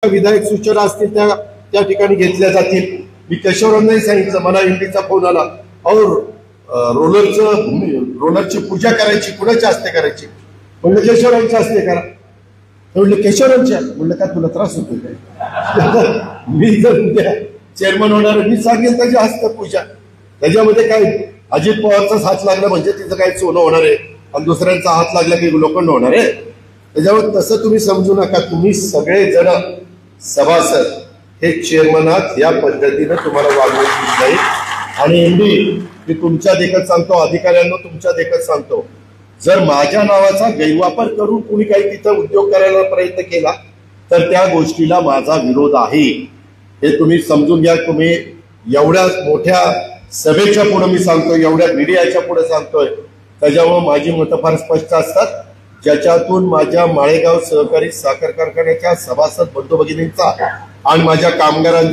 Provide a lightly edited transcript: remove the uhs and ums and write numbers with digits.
विधायक सूचना असतील त्या ठिकाणी घेतल्या जातील। मी केशवरावांनाही सांगितलं, मला एमडीचा फोन आला, और रोलरची पूजा करायची, कुणाच्या हस्ते करायची? म्हणलं केशवरावांच्या हस्ते करा। म्हणलं केशवरावांच्या? म्हणलं का तुला त्रास होतो काय? मी जर उद्या चेअरमन होणार, मी सांगेल त्याच्या हस्ते पूजा। त्याच्यामध्ये काय अजित पवारचाच हात लागला म्हणजे तिचं काय सोनं होणार आहे आणि दुसऱ्यांचा हात लागला की लोखंड होणार आहे? त्याच्यावर तसं तुम्ही समजू नका। तुम्ही सगळे जण सभासद हे चेअरमनात या पद्धतीने तुम्हाला वागवून नाही। आणि एमडी मी तुमच्या देखत सांगतो, अधिकाऱ्यांना तुमच्या देखत सांगतो, जर माझ्या नावाचा गैरवापर करून कुणी काही तिथं उद्योग करायला प्रयत्न केला तर त्या गोष्टीला माझा विरोध आहे, हे तुम्ही समजून घ्या। तुम्ही एवढ्या मोठ्या सभेच्या पुढे मी सांगतोय, एवढ्या मीडियाच्या पुढे सांगतोय, त्याच्यामुळे माझी मतं फार स्पष्ट असतात, ज्याच्यातून माझ्या माळेगाव सहकारी साखर कारखान्याच्या सभासद बंधू भगिनींचा आणि माझ्या कामगारांचा